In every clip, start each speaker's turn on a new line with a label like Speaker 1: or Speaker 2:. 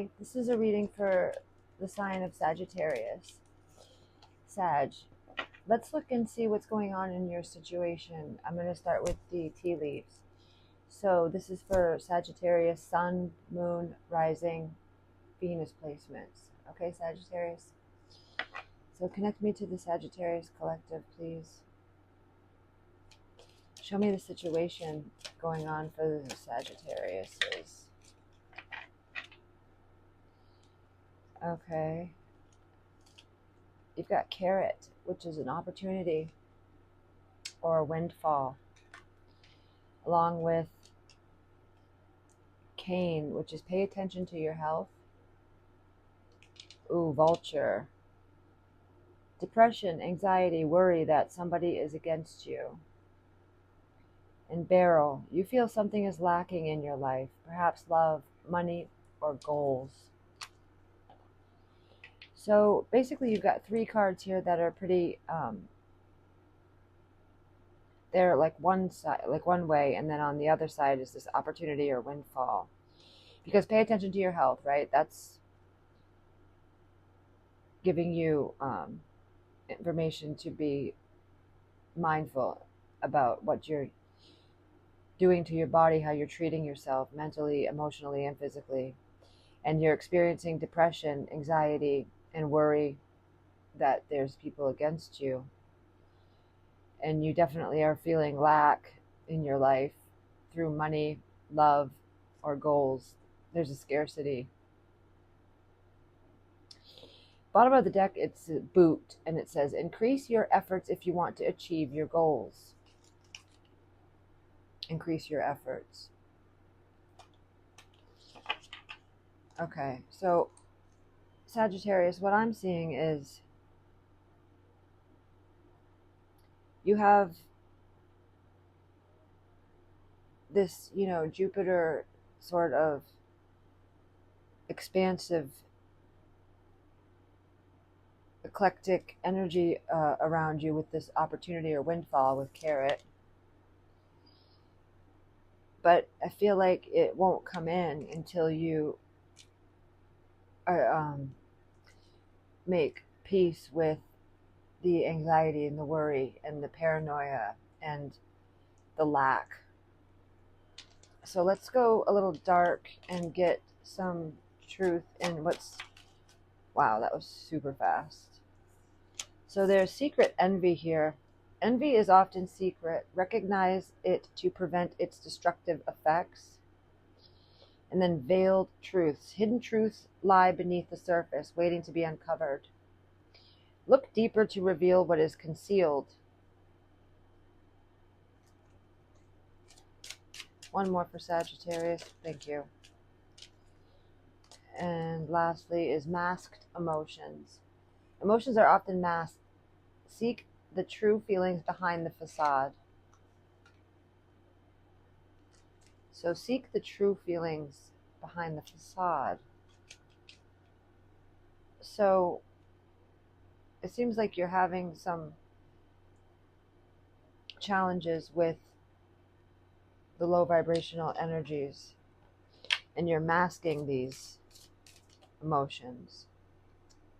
Speaker 1: Hi, this is a reading for the sign of Sagittarius. Sag, let's look and see what's going on in your situation. I'm going to start with the tea leaves. So this is for Sagittarius, Sun, Moon, Rising, Venus placements. Okay, Sagittarius? So connect me to the Sagittarius collective, please. Show me the situation going on for the Sagittariuses. Okay. You've got carrot, which is an opportunity or a windfall, along with cane, which is pay attention to your health. Ooh, vulture. Depression, anxiety, worry that somebody is against you. And barrel, you feel something is lacking in your life, perhaps love, money, or goals. So basically you've got three cards here that are pretty they're like one side, like one way, and then on the other side is this opportunity or windfall. Because pay attention to your health, right? That's giving you information to be mindful about what you're doing to your body, how you're treating yourself mentally, emotionally, and physically. And you're experiencing depression, anxiety, and worry that there's people against you. And you definitely are feeling lack in your life through money, love, or goals. There's a scarcity. Bottom of the deck, it's a boot, and it says, increase your efforts if you want to achieve your goals. Increase your efforts. Okay, so Sagittarius, what I'm seeing is you have this, Jupiter sort of expansive, eclectic energy around you with this opportunity or windfall with carrot. But I feel like it won't come in until you make peace with the anxiety and the worry and the paranoia and the lack. So let's go a little dark and get some truth in what's... Wow, that was super fast. So there's secret envy here. Envy is often secret. Recognize it to prevent its destructive effects. And then veiled truths. Hidden truths lie beneath the surface, waiting to be uncovered. Look deeper to reveal what is concealed. One more for Sagittarius. Thank you. And lastly is masked emotions. Emotions are often masked. Seek the true feelings behind the facade. So seek the true feelings behind the facade. So it seems like you're having some challenges with the low vibrational energies, and you're masking these emotions.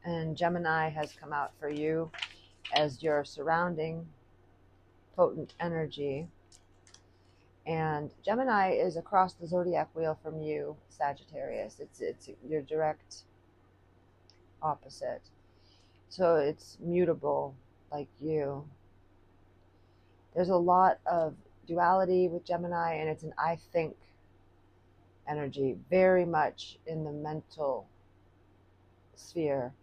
Speaker 1: And Gemini has come out for you as your surrounding potent energy. And Gemini is across the zodiac wheel from you, Sagittarius. It's your direct opposite. So it's mutable like you. There's a lot of duality with Gemini, and it's an I think energy, very much in the mental sphere.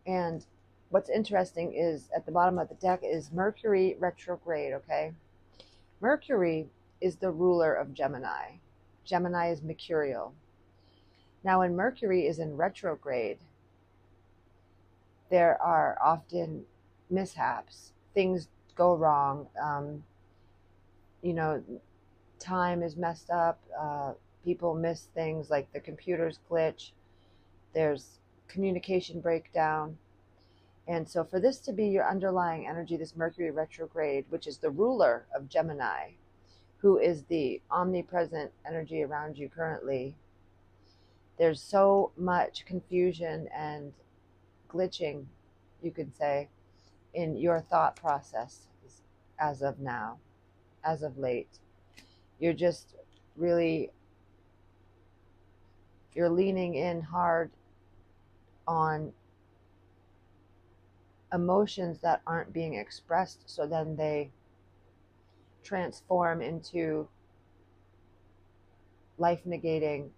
Speaker 1: And what's interesting is at the bottom of the deck is Mercury retrograde, okay? Mercury is the ruler of Gemini. Gemini is mercurial. Now, when Mercury is in retrograde, there are often mishaps. Things go wrong. Time is messed up. People miss things, like the computers glitch. There's communication breakdown. And so for this to be your underlying energy, this Mercury retrograde, which is the ruler of Gemini, who is the omnipresent energy around you currently, There's so much confusion and glitching, you could say, in your thought process as of now, as of late. You're just really, you're leaning in hard on emotions that aren't being expressed, so then they transform into life negating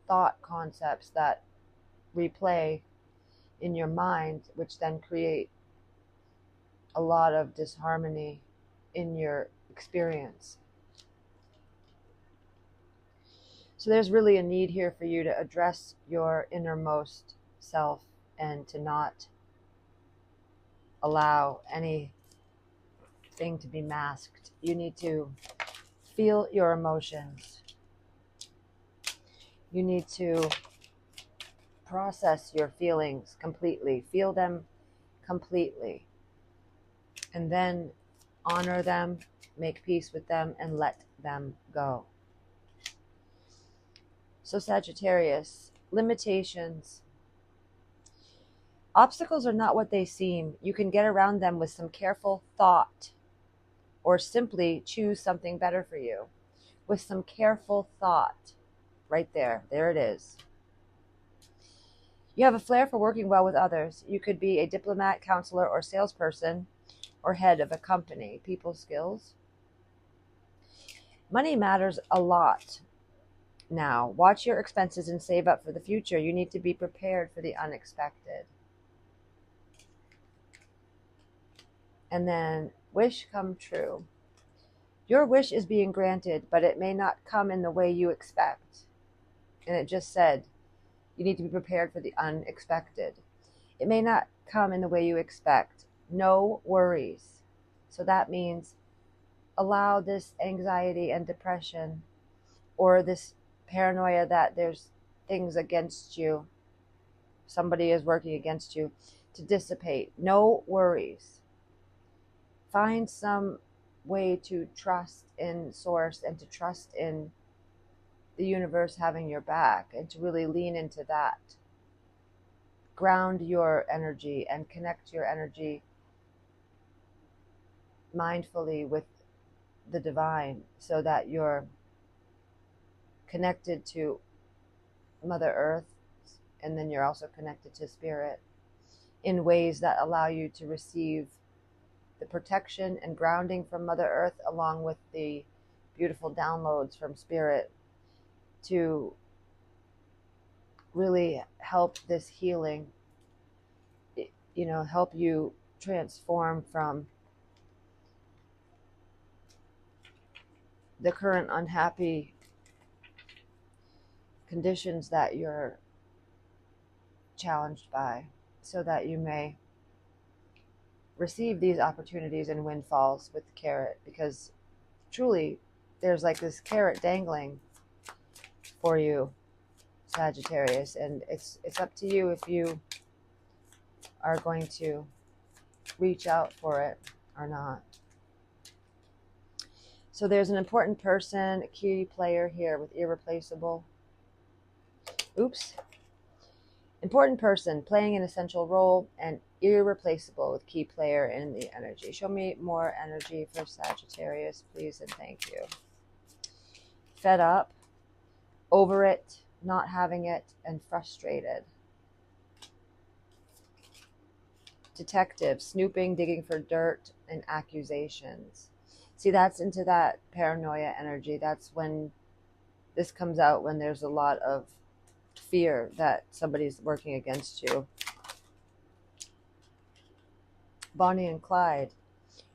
Speaker 1: thought concepts that replay in your mind, which then create a lot of disharmony in your experience. So there's really a need here for you to address your innermost self and to not allow anything to be masked. You need to feel your emotions. You need to process your feelings completely. Feel them completely. And then honor them, make peace with them, and let them go. So Sagittarius, limitations. Obstacles are not what they seem. You can get around them with some careful thought, or simply choose something better for you. With some careful thought. Right there. There it is. You have a flair for working well with others. You could be a diplomat, counselor, or salesperson, or head of a company. People skills. Money matters a lot now. Watch your expenses and save up for the future. You need to be prepared for the unexpected. And then, wish come true. Your wish is being granted, but it may not come in the way you expect. And it just said, you need to be prepared for the unexpected. It may not come in the way you expect. No worries. So that means allow this anxiety and depression, or this paranoia that there's things against you, somebody is working against you, to dissipate. No worries. Find some way to trust in source and to trust in the universe having your back, and to really lean into that. Ground your energy and connect your energy mindfully with the divine, so that you're connected to Mother Earth, and then you're also connected to Spirit in ways that allow you to receive the protection and grounding from Mother Earth, along with the beautiful downloads from Spirit, to really help this healing, help you transform from the current unhappy conditions that you're challenged by, so that you may receive these opportunities and windfalls with the carrot, because truly there's like this carrot dangling for you, Sagittarius, and it's up to you if you are going to reach out for it or not. So there's an important person, a key player here with irreplaceable. Important person playing an essential role and irreplaceable with key player in the energy. Show me more energy for Sagittarius, please, and thank you. Fed up, over it, not having it, and frustrated. Detective, snooping, digging for dirt and accusations. See, that's into that paranoia energy. That's when this comes out, when there's a lot of fear that somebody's working against you. Bonnie and Clyde,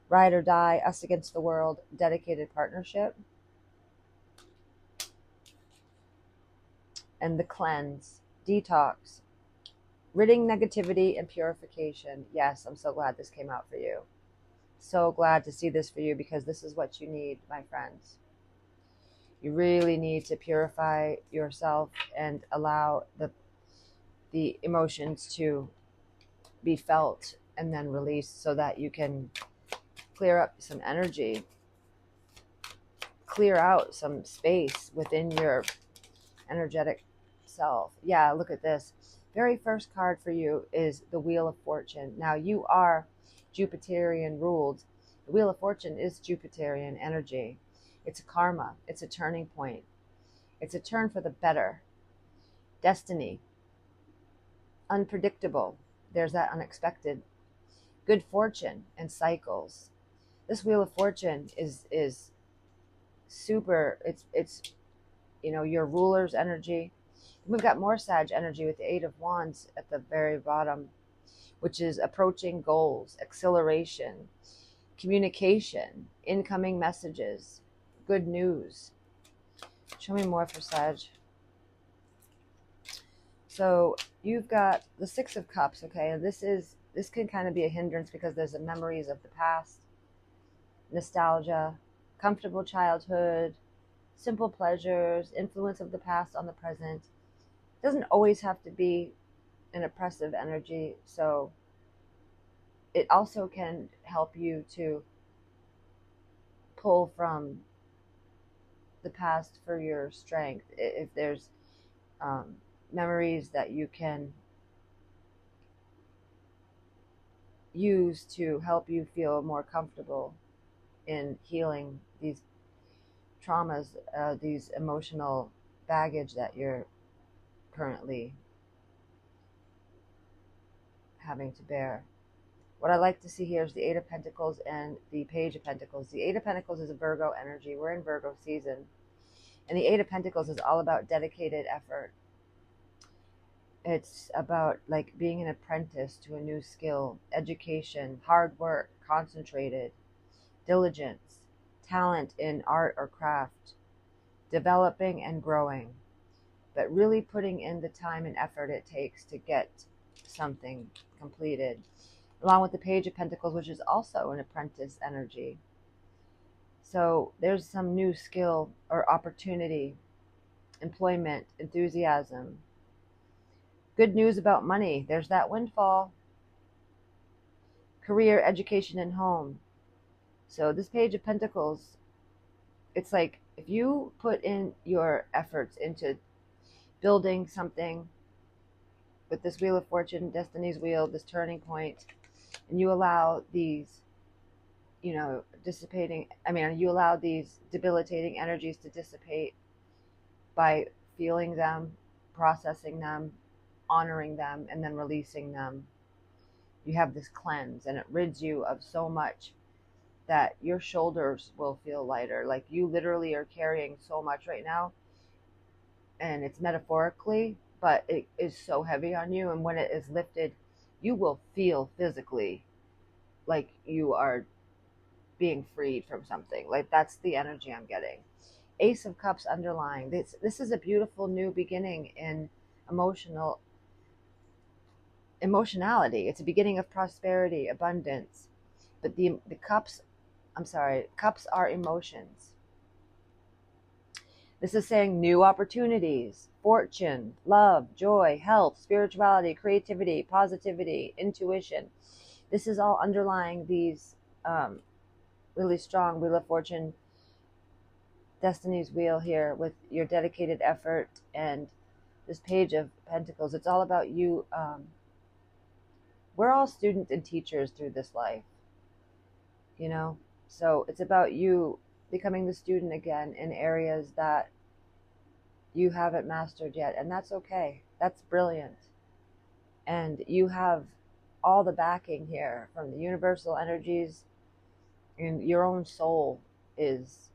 Speaker 1: ride or die, us against the world, dedicated partnership. And the cleanse, detox, ridding negativity and purification. Yes, I'm so glad this came out for you. So glad to see this for you, because this is what you need, my friends. You really need to purify yourself and allow the emotions to be felt and then released, so that you can clear up some energy, clear out some space within your energetic yourself. Yeah, look at this. Very first card for you is the Wheel of Fortune. Now, you are Jupiterian ruled. The Wheel of Fortune is Jupiterian energy. It's a karma. It's a turning point. It's a turn for the better. Destiny. Unpredictable. There's that unexpected. Good fortune and cycles. This Wheel of Fortune is super. It's your ruler's energy. We've got more Sag energy with the Eight of Wands at the very bottom, which is approaching goals, acceleration, communication, incoming messages, good news. Show me more for Sag. So you've got the Six of Cups, okay? And this can kind of be a hindrance because there's the memories of the past, nostalgia, comfortable childhood, simple pleasures, influence of the past on the present. It doesn't always have to be an oppressive energy, so it also can help you to pull from the past for your strength. If there's memories that you can use to help you feel more comfortable in healing these traumas, these emotional baggage that you're currently having to bear. What I like to see here is the Eight of Pentacles and the Page of Pentacles. The Eight of Pentacles is a Virgo energy. We're in Virgo season. And the Eight of Pentacles is all about dedicated effort. It's about like being an apprentice to a new skill, education, hard work, concentrated, diligence, talent in art or craft, developing and growing, but really putting in the time and effort it takes to get something completed. Along with the Page of Pentacles, which is also an apprentice energy. So there's some new skill or opportunity, employment, enthusiasm. Good news about money. There's that windfall. Career, education, and home. So this Page of Pentacles, it's like if you put in your efforts into building something with this Wheel of Fortune, Destiny's Wheel, this turning point, and you allow these, you allow these debilitating energies to dissipate by feeling them, processing them, honoring them, and then releasing them. You have this cleanse, and it rids you of so much that your shoulders will feel lighter. Like you literally are carrying so much right now, and it's metaphorically, but it is so heavy on you. And when it is lifted, you will feel physically like you are being freed from something. Like that's the energy I'm getting. Ace of Cups underlying. This is a beautiful new beginning in emotionality. It's a beginning of prosperity, abundance. But the cups, cups are emotions. This is saying new opportunities, fortune, love, joy, health, spirituality, creativity, positivity, intuition. This is all underlying these really strong Wheel of Fortune, Destiny's Wheel here with your dedicated effort and this Page of Pentacles. It's all about you. We're all students and teachers through this life, so it's about you becoming the student again in areas that you haven't mastered yet, and that's okay. That's brilliant. And you have all the backing here from the universal energies, and your own soul is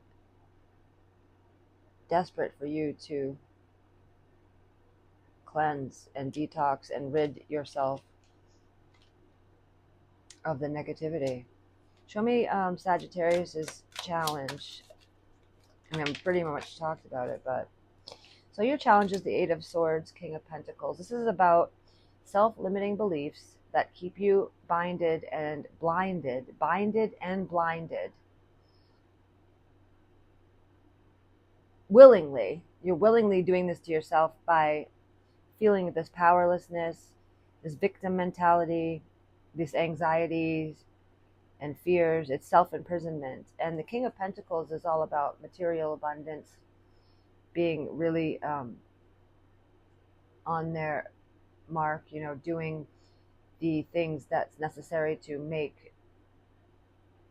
Speaker 1: desperate for you to cleanse and detox and rid yourself of the negativity. Show me Sagittarius's challenge. I mean, I'm pretty much talked about it, but so your challenge is the Eight of Swords, King of Pentacles. This is about self-limiting beliefs that keep you binded and blinded. Willingly. You're willingly doing this to yourself by feeling this powerlessness, this victim mentality, these anxieties and fears. It's self-imprisonment. And the King of Pentacles is all about material abundance, being really on their mark, doing the things that's necessary to make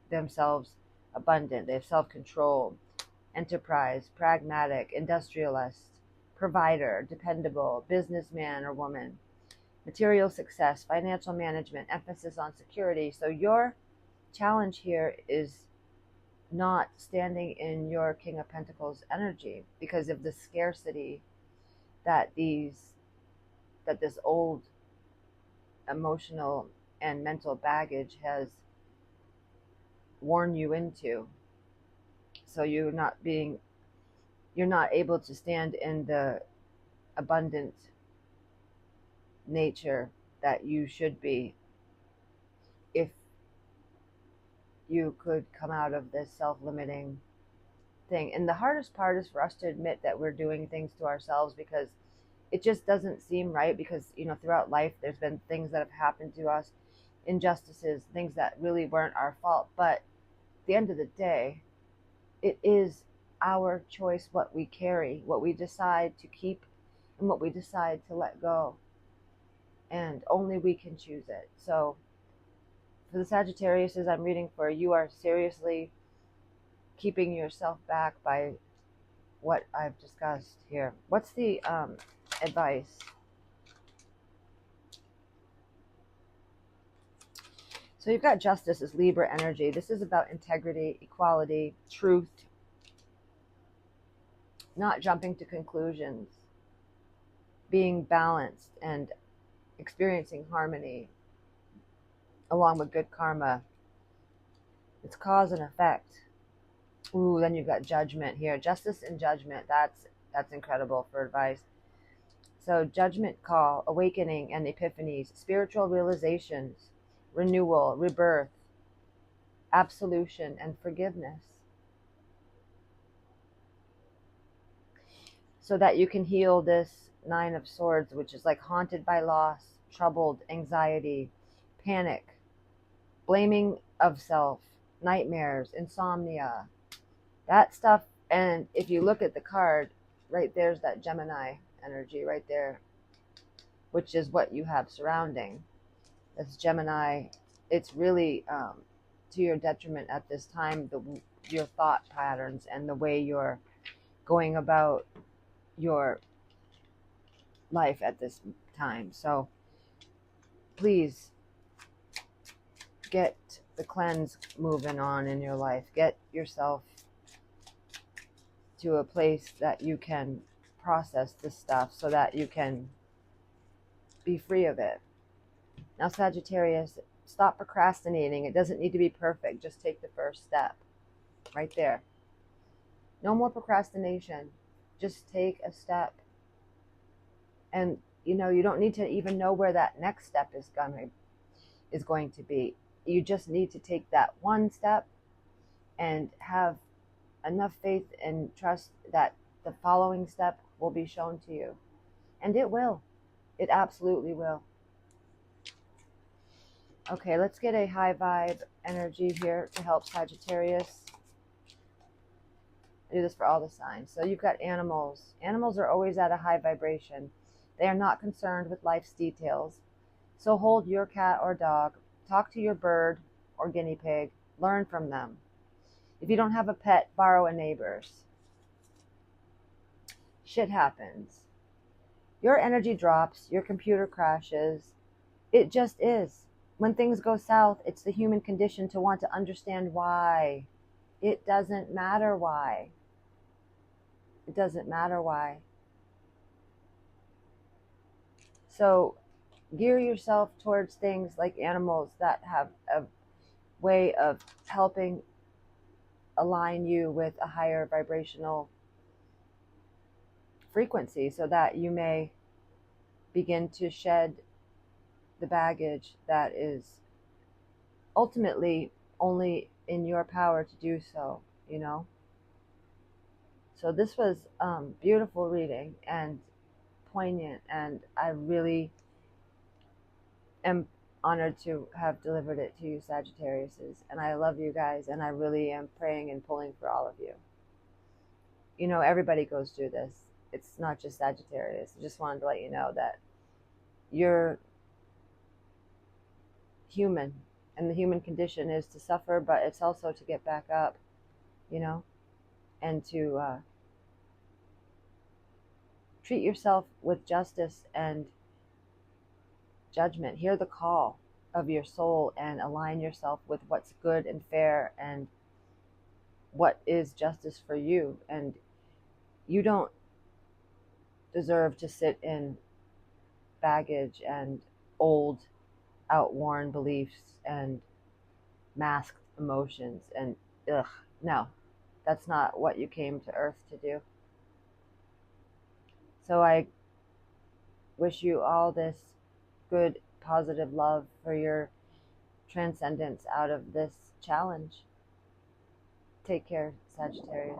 Speaker 1: themselves abundant. They have self-control, enterprise, pragmatic, industrialist, provider, dependable, businessman or woman, material success, financial management, emphasis on security. So your challenge here is not standing in your King of Pentacles energy because of the scarcity that this old emotional and mental baggage has worn you into. So you're not able to stand in the abundant nature that you should be if you could come out of this self-limiting thing. And the hardest part is for us to admit that we're doing things to ourselves, because it just doesn't seem right, because throughout life there's been things that have happened to us, injustices, things that really weren't our fault. But at the end of the day, it is our choice what we carry, what we decide to keep, and what we decide to let go. And only we can choose it. So for the Sagittarius, I'm reading for, you are seriously keeping yourself back by what I've discussed here. What's the advice? So you've got Justice as Libra energy. This is about integrity, equality, truth, not jumping to conclusions, being balanced and experiencing harmony along with good karma. It's cause and effect. Ooh, then you've got Judgment here. Justice and Judgment. That's incredible for advice. So judgment call, awakening and epiphanies, spiritual realizations, renewal, rebirth, absolution, and forgiveness. So that you can heal this Nine of Swords, which is like haunted by loss, troubled, anxiety, panic, blaming of self, nightmares, insomnia, that stuff. And if you look at the card, right there's that Gemini energy right there, which is what you have surrounding. That's Gemini. It's really to your detriment at this time, your thought patterns and the way you're going about your life at this time. So please get the cleanse moving on in your life. Get yourself to a place that you can process this stuff so that you can be free of it. Now, Sagittarius, stop procrastinating. It doesn't need to be perfect. Just take the first step. Right there. No more procrastination. Just take a step. And, you don't need to even know where that next step is going to be. You just need to take that one step and have enough faith and trust that the following step will be shown to you. And it will. It absolutely will. Okay, let's get a high vibe energy here to help Sagittarius. I do this for all the signs. So you've got animals. Animals are always at a high vibration. They are not concerned with life's details. So hold your cat or dog. Talk to your bird or guinea pig. Learn from them. If you don't have a pet, borrow a neighbor's. Shit happens. Your energy drops. Your computer crashes. It just is. When things go south, it's the human condition to want to understand why. It doesn't matter why. It doesn't matter why. So gear yourself towards things like animals that have a way of helping align you with a higher vibrational frequency so that you may begin to shed the baggage that is ultimately only in your power to do so, So this was beautiful reading and poignant, and I really am honored to have delivered it to you, Sagittariuses. And I love you guys, and I really am praying and pulling for all of you. Everybody goes through this. it's not just Sagittarius. I just wanted to let you know that you're human, and the human condition is to suffer, but it's also to get back up, you know, and to treat yourself with justice and judgment. Hear the call of your soul and align yourself with what's good and fair and what is justice for you. And you don't deserve to sit in baggage and old, outworn beliefs and masked emotions. And no, that's not what you came to Earth to do. So I wish you all this good, positive love for your transcendence out of this challenge. Take care, Sagittarius.